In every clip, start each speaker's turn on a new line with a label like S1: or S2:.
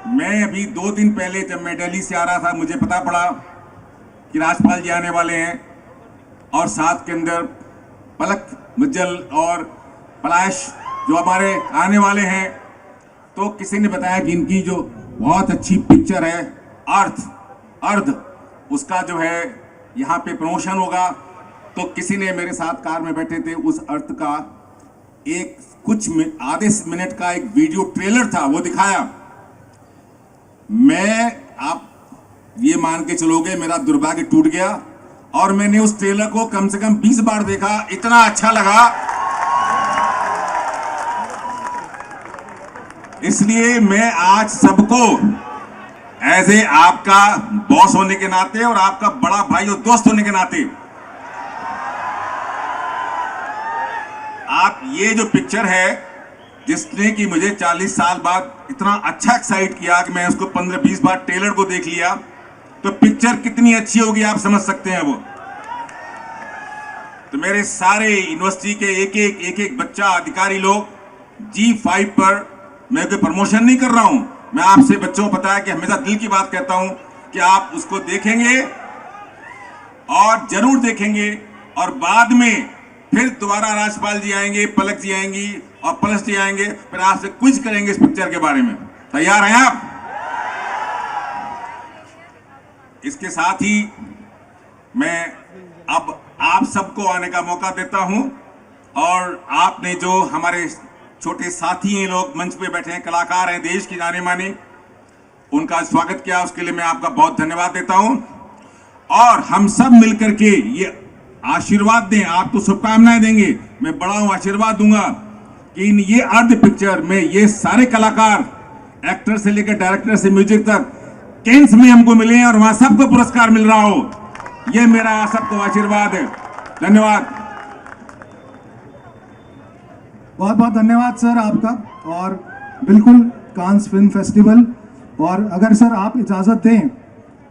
S1: मैं अभी 2 दिन पहले जब मैं दिल्ली से आ रहा था, मुझे पता पड़ा कि राजपाल जी आने वाले हैं और साथ के अंदर पलक मुज्जल और पलाश जो हमारे आने वाले हैं। तो किसी ने बताया कि इनकी जो बहुत अच्छी पिक्चर है अर्थ, उसका जो है यहाँ पे प्रमोशन होगा। तो किसी ने मेरे साथ कार में बैठे थे, उस अर्थ का एक कुछ आधे मिनट का एक वीडियो ट्रेलर था, वो दिखाया। आप ये मान के चलोगे मेरा दुर्भाग्य टूट गया और मैंने उस ट्रेलर को कम से कम 20 बार देखा, इतना अच्छा लगा। इसलिए मैं आज सबको एज ए आपका बॉस होने के नाते और आपका बड़ा भाई और दोस्त होने के नाते, आप ये जो पिक्चर है जिसने कि मुझे 40 साल बाद इतना अच्छा एक्साइट किया कि मैं उसको 15-20 बार ट्रेलर को देख लिया, तो पिक्चर कितनी अच्छी होगी आप समझ सकते हैं। वो तो मेरे सारे यूनिवर्सिटी के एक एक बच्चा अधिकारी लोग G5 पर, मैं कोई प्रमोशन नहीं कर रहा हूं, मैं आपसे बच्चों को बताया कि हमेशा दिल की बात कहता हूं कि आप उसको देखेंगे और जरूर देखेंगे और बाद में फिर दोबारा राजपाल जी आएंगे, पलक जी आएंगी और पलश जी आएंगे, फिर आपसे क्विज करेंगे इस पिक्चर के बारे में। तैयार हैं आप? इसके साथ ही मैं अब आप सबको आने का मौका देता हूं और आपने जो हमारे छोटे साथी हैं, लोग मंच पे बैठे हैं, कलाकार हैं, देश की जाने माने, उनका स्वागत किया, उसके लिए मैं आपका बहुत धन्यवाद देता हूं। और हम सब मिलकर के ये आशीर्वाद दें, आप तो शुभकामनाएं देंगे, मैं बड़ा हूं आशीर्वाद दूंगा कि इन ये अर्थ पिक्चर में ये सारे कलाकार, एक्टर से लेकर डायरेक्टर से म्यूजिक तक, कैंस में हमको मिले हैं और वहां सबको पुरस्कार मिल रहा हो, ये मेरा सबको आशीर्वाद है। धन्यवाद।
S2: बहुत बहुत धन्यवाद सर आपका। और बिल्कुल कांस फिल्म फेस्टिवल, और अगर सर आप इजाज़त दें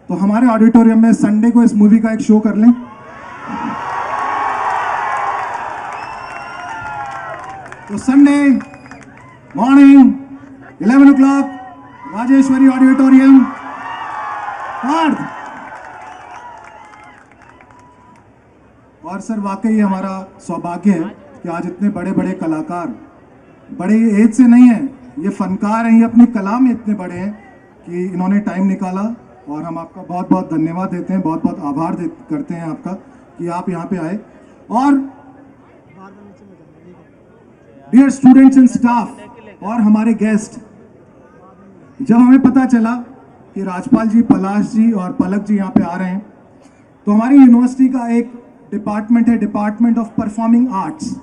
S2: तो हमारे ऑडिटोरियम में संडे को इस मूवी का एक शो कर लें। तो Sunday morning 11 o'clock Rajeshwari auditorium Parth. और सर वाकई हमारा सौभाग्य है कि आज इतने बड़े बड़े कलाकार, बड़े एज से नहीं हैं, ये फनकार हैं, ये अपनी कला में इतने बड़े हैं कि इन्होंने टाइम निकाला और हम आपका बहुत बहुत धन्यवाद देते हैं, बहुत बहुत आभार करते हैं आपका कि आप यहाँ पे आए। और डियर स्टूडेंट्स एंड स्टाफ और हमारे गेस्ट, जब हमें पता चला कि राजपाल जी, पलाश जी और पलक जी यहाँ पे आ रहे हैं, तो हमारी यूनिवर्सिटी का एक डिपार्टमेंट है, डिपार्टमेंट ऑफ परफॉर्मिंग आर्ट्स।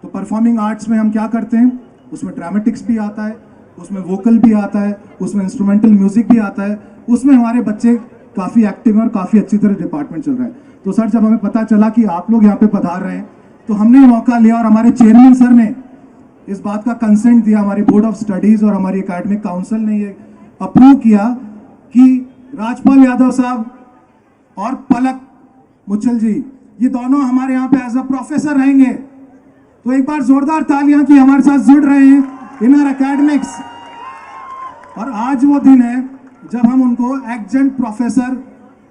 S2: तो परफॉर्मिंग आर्ट्स में हम क्या करते हैं, उसमें ड्रामेटिक्स भी आता है, उसमें वोकल भी आता है, उसमें इंस्ट्रूमेंटल म्यूजिक भी आता है, उसमें हमारे बच्चे काफ़ी एक्टिव हैं और काफ़ी अच्छी तरह डिपार्टमेंट चल रहा है। तो सर जब हमें पता चला कि आप लोग यहाँ पे पधार रहे हैं, तो हमने मौका लिया और हमारे चेयरमैन सर ने इस बात का कंसेंट दिया, हमारी बोर्ड ऑफ स्टडीज़ और हमारी एकेडमिक काउंसिल ने ये अप्रूव किया कि राजपाल यादव साहब और पलक मुच्छल जी, ये दोनों हमारे यहाँ पे एज अ प्रोफेसर रहेंगे। तो एक बार जोरदार तालियां कि हमारे साथ जुड़ रहे हैं इन आवर एकेडमिक्स। और आज वो दिन है जब हम उनको एडजंक्ट प्रोफेसर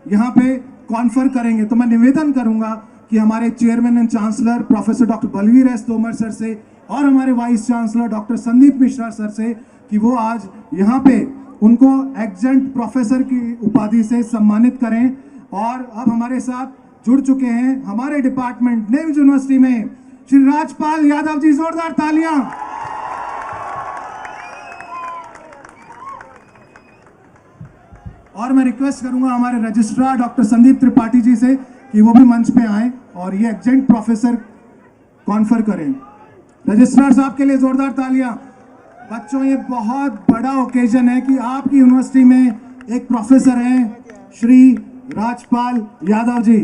S2: यहाँ पे कॉन्फर करेंगे। तो मैं निवेदन करूंगा कि हमारे chairman and chancellor professor doctor Balveer S Tomar sir से और हमारे vice chancellor doctor Sandeep Mishra sir से कि वो आज यहाँ पे उनको एडजंक्ट प्रोफेसर की उपाधि से सम्मानित करें। और अब हमारे साथ जुड़ चुके हैं हमारे डिपार्टमेंट नेहरू यूनिवर्सिटी में श्री राजपाल यादव जी, जोरदार तालियां। और मैं रिक्वेस्ट करूंगा हमारे रजिस्ट्रार डॉक्टर संदीप त्रिपाठी जी से कि वो भी मंच पे आए और ये एडजंक्ट प्रोफेसर कॉन्फर करें। रजिस्ट्रार साहब के लिए जोरदार तालियां। बच्चों, ये बहुत बड़ा ओकेजन है कि आपकी यूनिवर्सिटी में एक प्रोफेसर हैं श्री राजपाल यादव जी।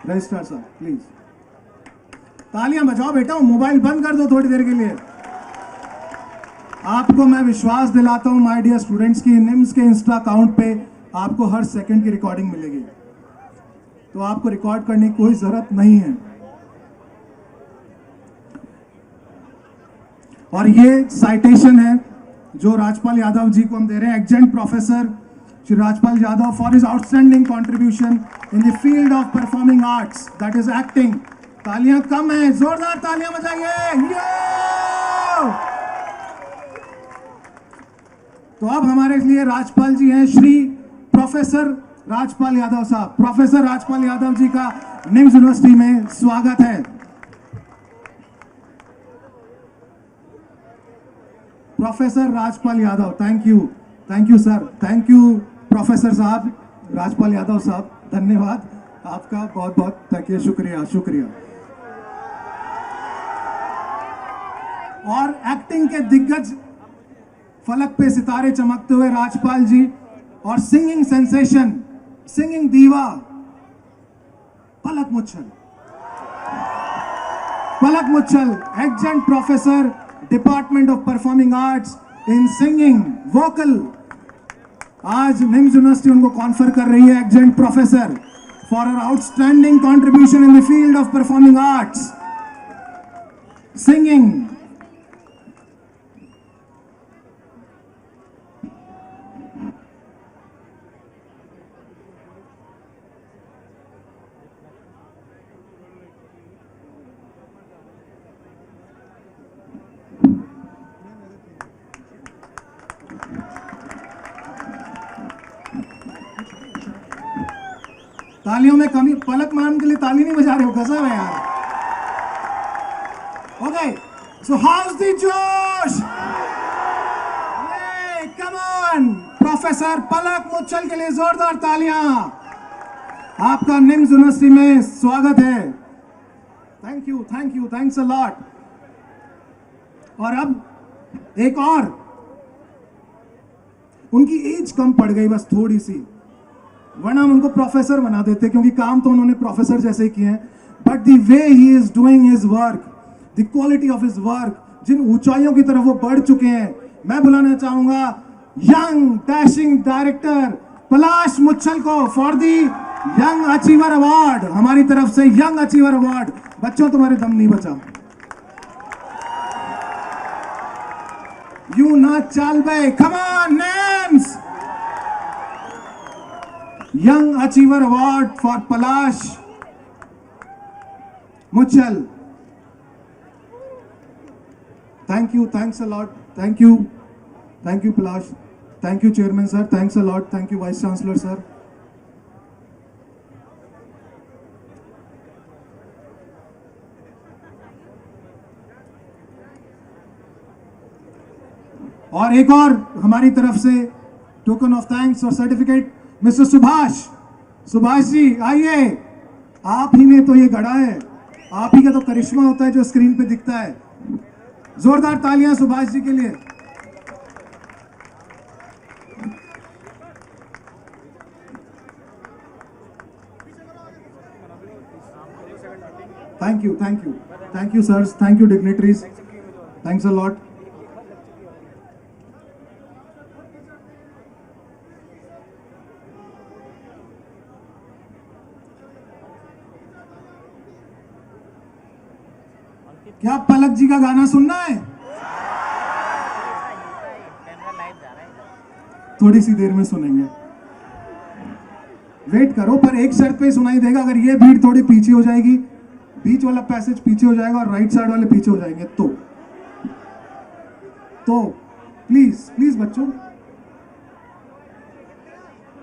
S2: रजिस्ट्रार साहब प्लीज तालियां बजाओ बेटा, मोबाइल बंद कर दो थोड़ी देर के लिए। आपको मैं विश्वास दिलाता हूं माय डियर स्टूडेंट्स की निम्स के इंस्टा अकाउंट पे आपको हर सेकंड की रिकॉर्डिंग मिलेगी, तो आपको रिकॉर्ड करने की कोई जरूरत नहीं है। और ये साइटेशन है जो राजपाल यादव जी को हम दे रहे हैं, adjunct professor Shri Rajpal Yadav for his outstanding contribution in the field of performing arts, that is acting. तालियां कम है, जोरदार तालियां बजाइए। तो अब हमारे लिए राजपाल जी हैं श्री प्रोफेसर राजपाल यादव साहब। प्रोफेसर राजपाल यादव जी का निम्स यूनिवर्सिटी में स्वागत है। Professor Rajpal Yadav, thank you sir, thank you professor साहब, राजपाल यादव साहब, धन्यवाद आपका, बहुत बहुत थैंक यू, शुक्रिया। और एक्टिंग के दिग्गज, फलक पे सितारे चमकते हुए राजपाल जी, और singing sensation, singing diva Palak Muchhal, adjunct professor department of performing arts in singing vocal. आज निम्स यूनिवर्सिटी उनको कॉन्फर कर रही है adjunct professor for her outstanding contribution in the field of performing arts singing. तालियों में कमी, पलक मैम के लिए ताली नहीं बजा रहे हो, गजब है यार। ओके, सो हाउस द जोश, कम ऑन। प्रोफेसर पलक मुच्छल के लिए जोरदार तालियां। आपका निम्स यूनिवर्सिटी में स्वागत है। Thank you, thanks a lot. और अब एक और, उनकी एज कम पड़ गई बस थोड़ी सी, वरना हम उनको प्रोफेसर बना देते, क्योंकि काम तो उन्होंने प्रोफेसर जैसे ही किए हैं। But the way he is doing his work, the quality of his work, जिन ऊंचाइयों की तरफ वो बढ़ चुके हैं, मैं बुलाना चाहूंगा young dashing director Palash Muchhal को for the young achiever award. हमारी तरफ से यंग अचीवर अवार्ड। बच्चों, तुम्हारे दम नहीं बचा, यू ना चाल बे, come on names. Young Achiever Award for Palash Muchal. Thank you, thanks a lot. Thank you Palash. Thank you Chairman sir, thanks a lot. Thank you Vice Chancellor sir. और एक और हमारी तरफ से टोकन ऑफ थैंक्स और certificate, mister Subhash ji आइए। आप ही ने तो ये गढ़ा है, आप ही का तो करिश्मा होता है जो स्क्रीन पे दिखता है। जोरदार तालियां सुभाष जी के लिए। Thank you sir, thank you dignitaries, thanks a lot. क्या पलक जी का गाना सुनना है? थोड़ी सी देर में सुनेंगे, वेट करो, पर एक शर्त पे सुनाई देगा। अगर ये भीड़ थोड़ी पीछे हो जाएगी, बीच वाला पैसेज पीछे हो जाएगा और राइट साइड वाले पीछे हो जाएंगे, तो प्लीज बच्चों,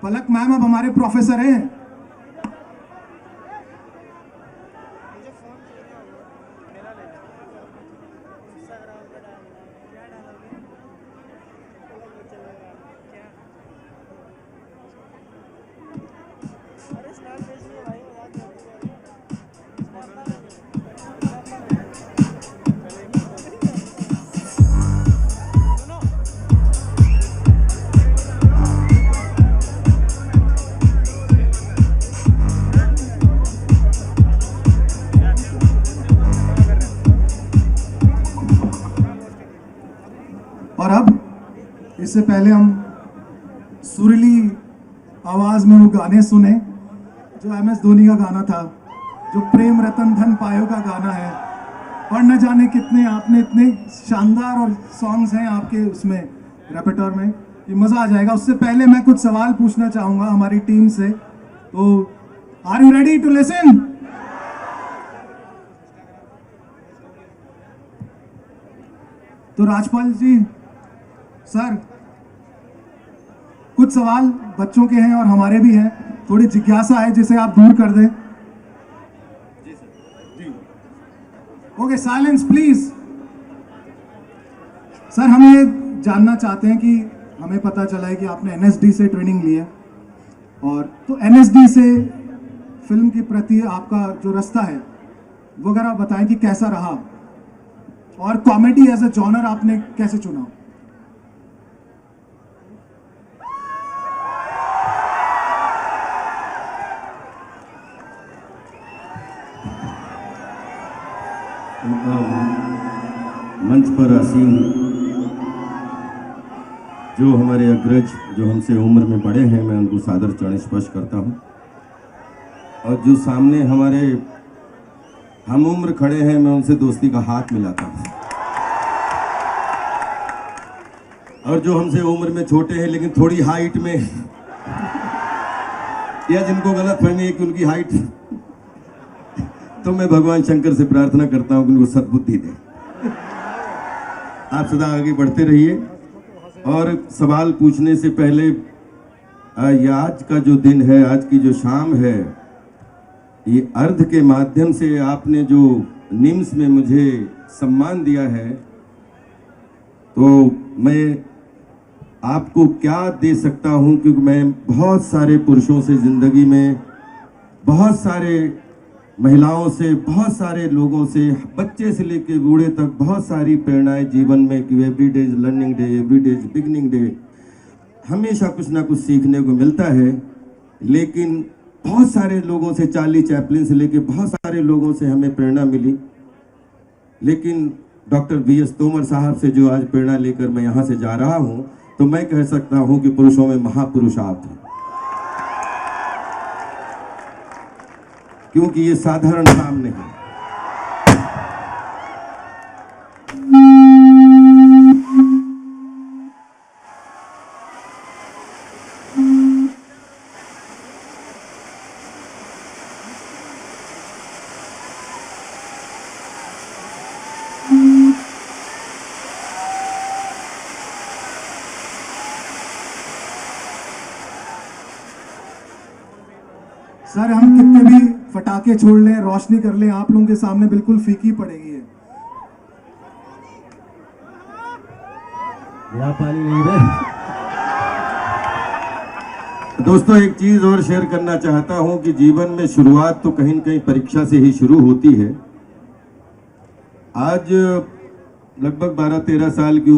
S2: पलक मैम अब हमारे प्रोफेसर हैं। और अब इससे पहले हम सुरीली आवाज में वो गाने सुने जो MS धोनी का गाना था, जो प्रेम रतन धन पायो का गाना है। और न जाने कितने आपने इतने शानदार और सॉन्ग्स हैं आपके उसमें रेpertoire में कि मज़ा आ जाएगा। उससे पहले मैं कुछ सवाल पूछना चाहूँगा हमारी टीम से, तो are you ready to listen? तो राजपाल जी सर, कुछ सवाल बच्चों के हैं और हमारे भी हैं, थोड़ी जिज्ञासा है जिसे आप दूर कर दें। Okay, silence please. सर, हम ये जानना चाहते हैं कि हमें पता चला है कि आपने एनएसडी से ट्रेनिंग ली है, और तो एनएसडी से फिल्म के प्रति आपका जो रास्ता है वो अगर आप बताएं कि कैसा रहा, और कॉमेडी एज अ जॉनर आपने कैसे चुना?
S3: मंच पर आसीन जो हमारे अग्रज, जो हमसे उम्र में बड़े हैं, मैं उनको सादर चरण स्पर्श करता हूं। और जो सामने हमारे हम उम्र खड़े हैं, मैं उनसे दोस्ती का हाथ मिलाता हूं। और जो हमसे उम्र में छोटे हैं लेकिन थोड़ी हाइट में, या जिनको गलत फहमी है कि उनकी हाइट, तो मैं भगवान शंकर से प्रार्थना करता हूं कि उनको सद्बुद्धि दे। आप सदा आगे बढ़ते रहिए। और सवाल पूछने से पहले, ये आज का जो दिन है, आज की जो शाम है, ये अर्ध के माध्यम से आपने जो निम्स में मुझे सम्मान दिया है, तो मैं आपको क्या दे सकता हूं, क्योंकि मैं बहुत सारे पुरुषों से ज़िंदगी में, बहुत सारे महिलाओं से, बहुत सारे लोगों से, बच्चे से लेकर बूढ़े तक बहुत सारी प्रेरणाएं जीवन में, कि every day is learning day, every day is beginning day, हमेशा कुछ ना कुछ सीखने को मिलता है। लेकिन बहुत सारे लोगों से, चार्ली चैपलिन से लेकर बहुत सारे लोगों से हमें प्रेरणा मिली, लेकिन डॉक्टर वी.एस. तोमर साहब से जो आज प्रेरणा लेकर मैं यहाँ से जा रहा हूँ, तो मैं कह सकता हूँ कि पुरुषों में महापुरुष आप हैं, क्योंकि ये साधारण काम नहीं।
S2: सर, हम कितने भी फटाके छोड़ लें, रोशनी कर लें, आप लोगों के सामने बिल्कुल फीकी पड़ेगी है।
S3: यहाँ पानी नहीं है। दोस्तों, एक चीज और शेयर करना चाहता हूं कि जीवन में शुरुआत तो कहीं न कहीं परीक्षा से ही शुरू होती है। आज लगभग 12-13 साल की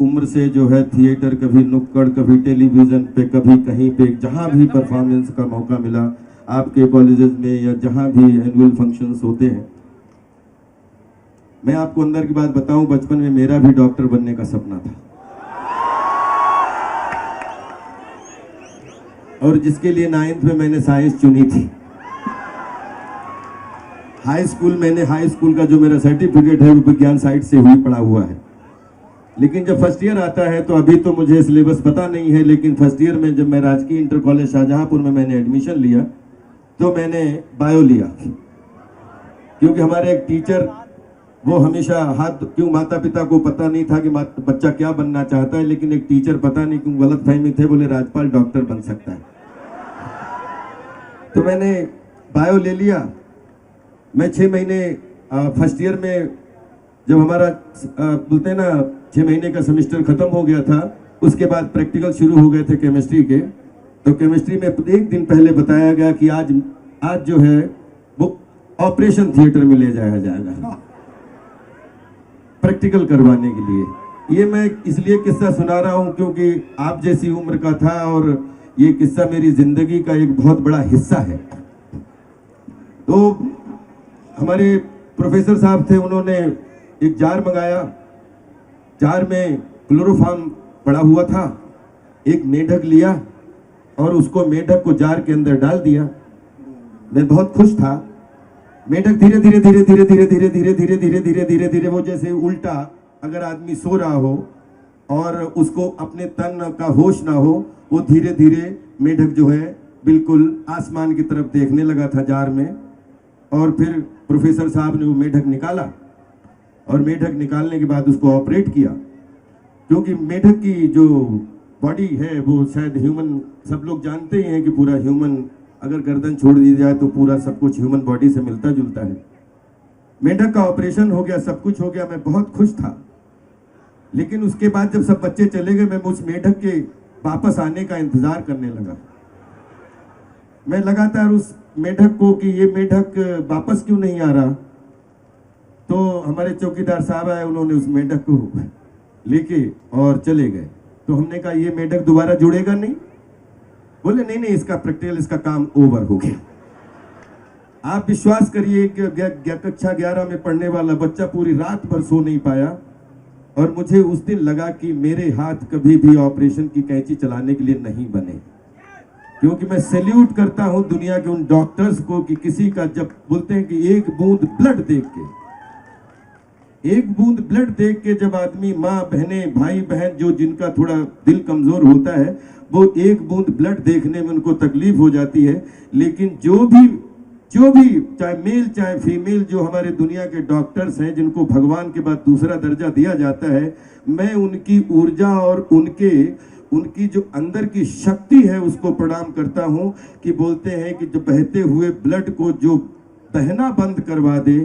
S3: उम्र से जो है थिएटर, कभी नुक्कड़, कभी टेलीविजन पे, कभी कहीं पे, जहां भी परफॉर्मेंस का मौका मिला, आपके कॉलेजेस में या जहां भी एनुअल फंक्शंस होते हैं, मैं आपको अंदर की बात बताऊं, बचपन में मेरा भी डॉक्टर बनने का सपना था, और जिसके लिए 9th में मैंने साइंस चुनी थी। हाई स्कूल का जो मेरा सर्टिफिकेट है वो विज्ञान साइड से हुई पड़ा हुआ है। लेकिन जब फर्स्ट ईयर आता है, तो अभी तो मुझे सिलेबस पता नहीं है, लेकिन फर्स्ट ईयर में जब मैं राजकीय इंटर कॉलेज शाहजहांपुर में मैंने एडमिशन लिया, तो मैंने बायो लिया, क्योंकि हमारे एक टीचर, वो हमेशा क्यों माता पिता को पता नहीं था कि बच्चा क्या बनना चाहता है, लेकिन एक टीचर पता नहीं क्यों गलत फहमी थे, बोले राजपाल डॉक्टर बन सकता है। तो मैंने बायो ले लिया। मैं 6 महीने फर्स्ट ईयर में, जब हमारा बोलते हैं ना 6 महीने का सेमेस्टर खत्म हो गया था, उसके बाद प्रैक्टिकल शुरू हो गए थे केमिस्ट्री के। तो केमिस्ट्री में एक दिन पहले बताया गया कि आज जो है वो ऑपरेशन थिएटर में ले जाया जाएगा प्रैक्टिकल करवाने के लिए। ये मैं इसलिए किस्सा सुना रहा हूं क्योंकि आप जैसी उम्र का था, और ये किस्सा मेरी जिंदगी का एक बहुत बड़ा हिस्सा है। तो हमारे प्रोफेसर साहब थे, उन्होंने एक जार मंगाया। जार में क्लोरोफॉर्म पड़ा हुआ था। एक मेढक लिया और उसको मेढक को जार के अंदर डाल दिया। मैं बहुत खुश था। मेढक धीरे धीरे धीरे धीरे धीरे धीरे धीरे धीरे धीरे धीरे धीरे धीरे वो जैसे उल्टा अगर आदमी सो रहा हो और उसको अपने तन का होश ना हो, वो धीरे धीरे मेढक जो है बिल्कुल आसमान की तरफ देखने लगा था जार में। और फिर प्रोफेसर साहब ने वो मेढक निकाला और मेढक निकालने के बाद उसको ऑपरेट किया, क्योंकि मेढक की जो बॉडी है वो शायद ह्यूमन, सब लोग जानते ही हैं कि पूरा ह्यूमन अगर गर्दन छोड़ दी जाए तो पूरा सब कुछ ह्यूमन बॉडी से मिलता जुलता है। मेढक का ऑपरेशन हो गया, सब कुछ हो गया, मैं बहुत खुश था। लेकिन उसके बाद जब सब बच्चे चले गए, मैं उस मेढक के वापस आने का इंतजार करने लगा। मैं लगातार उस मेढक को कि ये मेढक वापस क्यों नहीं आ रहा। तो हमारे चौकीदार साहब आए, उन्होंने उस मेढक को लेके और चले गए। तो हमने कहा ये मेढक दोबारा जुड़ेगा नहीं? बोले नहीं नहीं, इसका प्रैक्टिकल, इसका काम ओवर हो गया। आप विश्वास करिए कि कक्षा 11 में पढ़ने वाला बच्चा पूरी रात भर सो नहीं पाया। और मुझे उस दिन लगा कि मेरे हाथ कभी भी ऑपरेशन की कैंची चलाने के लिए नहीं बने, क्योंकि मैं सैल्यूट करता हूं दुनिया के उन डॉक्टर्स को कि किसी का जब बोलते हैं कि एक बूंद ब्लड देख के जब आदमी, माँ बहने भाई बहन जो जिनका थोड़ा दिल कमजोर होता है, वो एक बूंद ब्लड देखने में उनको तकलीफ हो जाती है। लेकिन जो भी चाहे मेल चाहे फीमेल जो हमारे दुनिया के डॉक्टर्स हैं, जिनको भगवान के बाद दूसरा दर्जा दिया जाता है, मैं उनकी ऊर्जा और उनकी जो अंदर की शक्ति है उसको प्रणाम करता हूं। कि बोलते हैं कि जो बहते हुए ब्लड को जो बहना बंद करवा दे,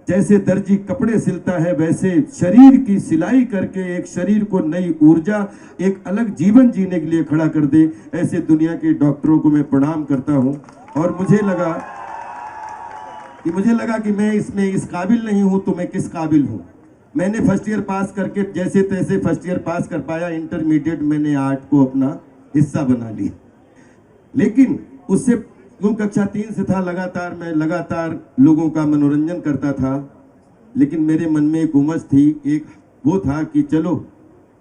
S3: जैसे दर्जी कपड़े सिलता है वैसे शरीर की सिलाई करके एक शरीर को नई ऊर्जा, एक अलग जीवन जीने के लिए खड़ा कर दे, ऐसे दुनिया के डॉक्टरों को मैं प्रणाम करता हूं। और मुझे लगा कि मैं इसमें इस काबिल नहीं हूं, तो मैं किस काबिल हूं। मैंने फर्स्ट ईयर पास करके जैसे तैसे फर्स्ट ईयर पास कर पाया। इंटरमीडिएट मैंने आर्ट को अपना हिस्सा बना लिया। लेकिन उससे कक्षा 3 से था, मैं लगातार लोगों का मनोरंजन करता था। लेकिन मेरे मन में एक उमस थी, एक वो था कि चलो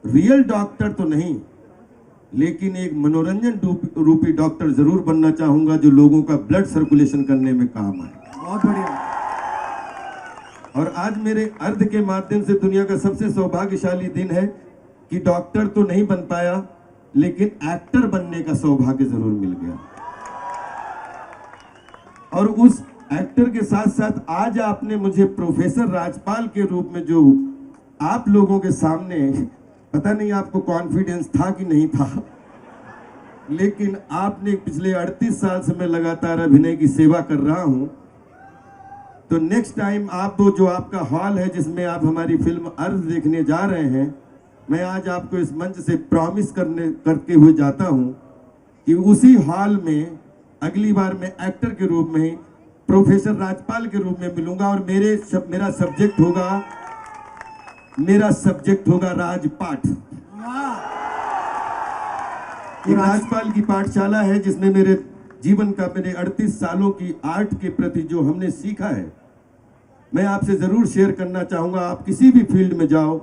S3: रियल डॉक्टर तो नहीं, लेकिन एक मनोरंजन रूपी डॉक्टर जरूर बनना चाहूंगा, जो लोगों का ब्लड सर्कुलेशन करने में काम आए।
S2: बहुत बढ़िया।
S3: और आज मेरे अर्ध के माध्यम से दुनिया का सबसे सौभाग्यशाली दिन है कि डॉक्टर तो नहीं बन पाया, लेकिन एक्टर बनने का सौभाग्य जरूर मिल गया। और उस एक्टर के साथ साथ आज आपने मुझे प्रोफेसर राजपाल के रूप में जो आप लोगों के सामने, पता नहीं आपको कॉन्फिडेंस था कि नहीं था, लेकिन आपने पिछले 38 साल से मैं लगातार अभिनय की सेवा कर रहा हूं। तो नेक्स्ट टाइम आप वो जो आपका हॉल है जिसमें आप हमारी फिल्म अर्थ देखने जा रहे हैं, मैं आज आपको इस मंच से प्रॉमिस करके हुए जाता हूं कि उसी हॉल में अगली बार मैं एक्टर के रूप में प्रोफेसर राजपाल के रूप में मिलूंगा। और मेरा सब्जेक्ट होगा राजपाठ। ये राजपाल की पाठशाला है जिसमें मेरे जीवन का, मेरे 38 सालों की आर्ट के प्रति जो हमने सीखा है, मैं आपसे जरूर शेयर करना चाहूंगा। आप किसी भी फील्ड में जाओ,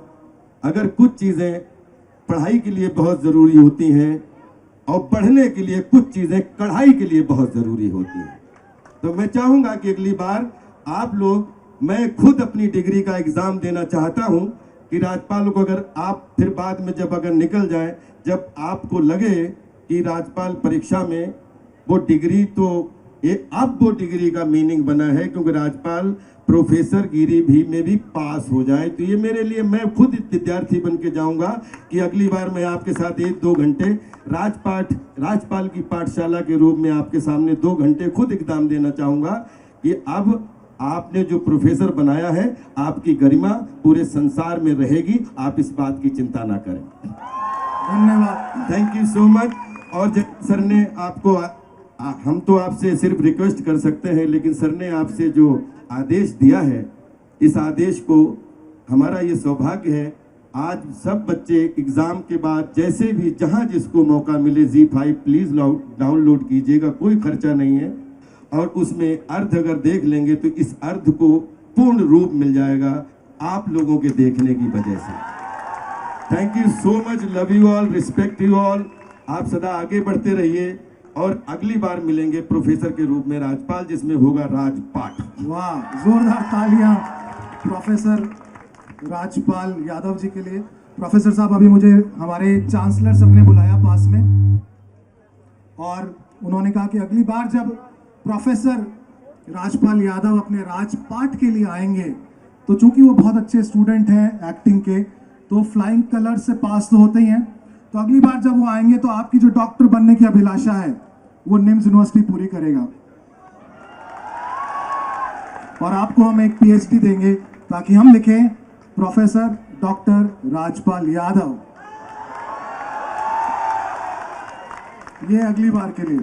S3: अगर कुछ चीजें पढ़ाई के लिए बहुत जरूरी होती हैं और बढ़ने के लिए कुछ चीजें कढ़ाई के लिए बहुत जरूरी होती हैं, तो मैं चाहूंगा कि अगली बार आप लोग, मैं खुद अपनी डिग्री का एग्जाम देना चाहता हूं कि राजपाल को, अगर आप फिर बाद में जब अगर निकल जाए, जब आपको लगे कि राजपाल परीक्षा में वो डिग्री, तो ये अब वो डिग्री का मीनिंग बना है, क्योंकि राजपाल प्रोफेसर गिरी भी में भी पास हो जाए, तो ये मेरे लिए, मैं खुद विद्यार्थी बन के जाऊंगा कि अगली बार मैं आपके साथ 1-2 घंटे राजपाल की पाठशाला के रूप में आपके सामने 2 घंटे खुद एग्जाम देना चाहूंगा कि अब आपने जो प्रोफेसर बनाया है, आपकी गरिमा पूरे संसार में रहेगी, आप इस बात की चिंता ना करें।
S2: धन्यवाद।
S3: Thank you so much. और सर ने आपको, हम तो आपसे सिर्फ रिक्वेस्ट कर सकते हैं, लेकिन सर ने आपसे जो आदेश दिया है, इस आदेश को, हमारा ये सौभाग्य है, आज सब बच्चे एग्जाम के बाद जैसे भी जहां जिसको मौका मिले ZEE5 प्लीज डाउनलोड कीजिएगा, कोई खर्चा नहीं है। और उसमें अर्थ अगर देख लेंगे तो इस अर्थ को पूर्ण रूप मिल जाएगा आप लोगों के देखने की वजह से। Thank you so much, love you all, respect you all. आप सदा आगे बढ़ते रहिए और अगली बार मिलेंगे प्रोफेसर के रूप में राजपाल, जिसमें होगा राजपाठ।
S2: वाह, जोरदार तालियां प्रोफेसर राजपाल यादव जी के लिए। प्रोफेसर साहब, अभी मुझे हमारे चांसलर साहब ने बुलाया पास में और उन्होंने कहा कि अगली बार जब प्रोफेसर राजपाल यादव अपने राजपाठ के लिए आएंगे तो चूंकि वो बहुत अच्छे स्टूडेंट हैं एक्टिंग के, तो फ्लाइंग कलर से पास तो होते ही हैं, तो अगली बार जब वो आएंगे तो आपकी जो डॉक्टर बनने की अभिलाषा है वो निम्स यूनिवर्सिटी पूरी करेगा और आपको हम एक पीएचडी देंगे ताकि हम लिखें प्रोफेसर डॉक्टर राजपाल यादव। ये अगली बार के लिए।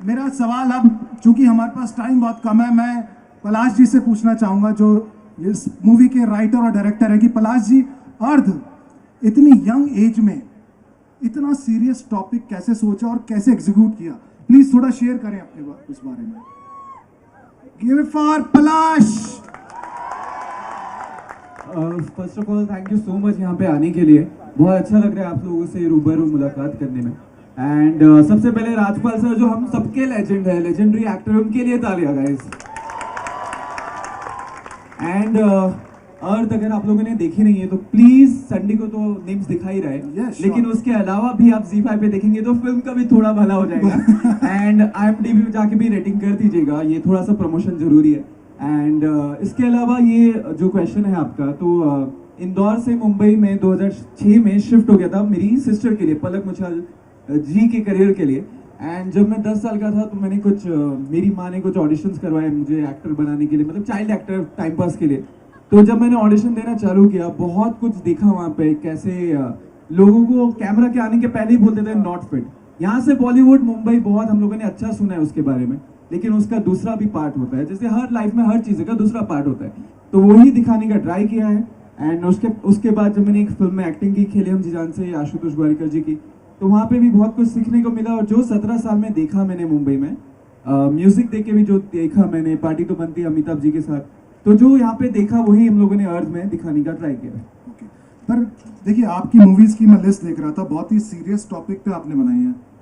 S2: मेरा सवाल अब, चूंकि हमारे पास टाइम बहुत कम है, मैं पलाश जी से पूछना चाहूंगा जो इस मूवी के राइटर और डायरेक्टर है, कि पलाश जी, अर्ध इतनी यंग एज में इतना सीरियस टॉपिक कैसे सोचा और कैसे एग्जीक्यूट किया? प्लीज थोड़ा शेयर करें अपने उस बारे में। Give it for Palash.
S4: First of all thank you so much यहाँ पे आने के लिए। बहुत अच्छा लग रहा है आप लोगों से रूबरू मुलाकात करने में। एंड सबसे पहले राजपाल सर जो हम सबके लेजेंड है, लेजेंडरी एक्टर, उनके लिए तालियां गाइस। एंड अर्थ अगर आप लोगों ने देखी नहीं है तो प्लीज, संडे को तो निम्स दिखा ही रहे,
S2: Yes,
S4: लेकिन
S2: sure.
S4: उसके अलावा भी आप Z5 पे देखेंगे तो फिल्म का भी थोड़ा भला हो जाएगा। एंड IMDb में जाके भी रेटिंग कर दीजिएगा, ये थोड़ा सा प्रमोशन जरूरी है। एंड इसके अलावा ये जो क्वेश्चन है आपका, तो इंदौर से मुंबई में 2006 में शिफ्ट हो गया था मेरी सिस्टर के लिए, पलक मुछाल जी के करियर के लिए। एंड जब मैं 10 साल का था तो मैंने मेरी माँ ने कुछ ऑडिशंस करवाए मुझे एक्टर बनाने के लिए, मतलब चाइल्ड एक्टर टाइम पास के लिए। तो जब मैंने ऑडिशन देना चालू किया, बहुत कुछ देखा वहाँ पे, कैसे लोगों को कैमरा के आने के पहले ही बोलते थे नॉट फिट। यहाँ से बॉलीवुड, मुंबई बहुत हम लोगों ने अच्छा सुना है उसके बारे में, लेकिन उसका दूसरा भी पार्ट होता है, जैसे हर लाइफ में हर चीज़ का दूसरा पार्ट होता है, तो वही दिखाने का ट्राई किया है। एंड उसके बाद जब मैंने एक फिल्म में एक्टिंग की, खेले हम जी जान से, आशुतोष ग्वारिकर जी की, तो वहाँ पे भी बहुत कुछ सीखने को मिला। और जो 17 साल में देखा मैंने मुंबई में, म्यूजिक देख के भी जो देखा मैंने, पार्टी तो बनती है अमिताभ जी के साथ, तो जो यहाँ पे देखा वही हम लोगों ने अर्थ में दिखाने का ट्राई किया।
S2: पर देखिए, आपकी मूवीज की मैं लिस्ट देख रहा था, बहुत ही सीरियस टॉपिक पे आपने बनाई है।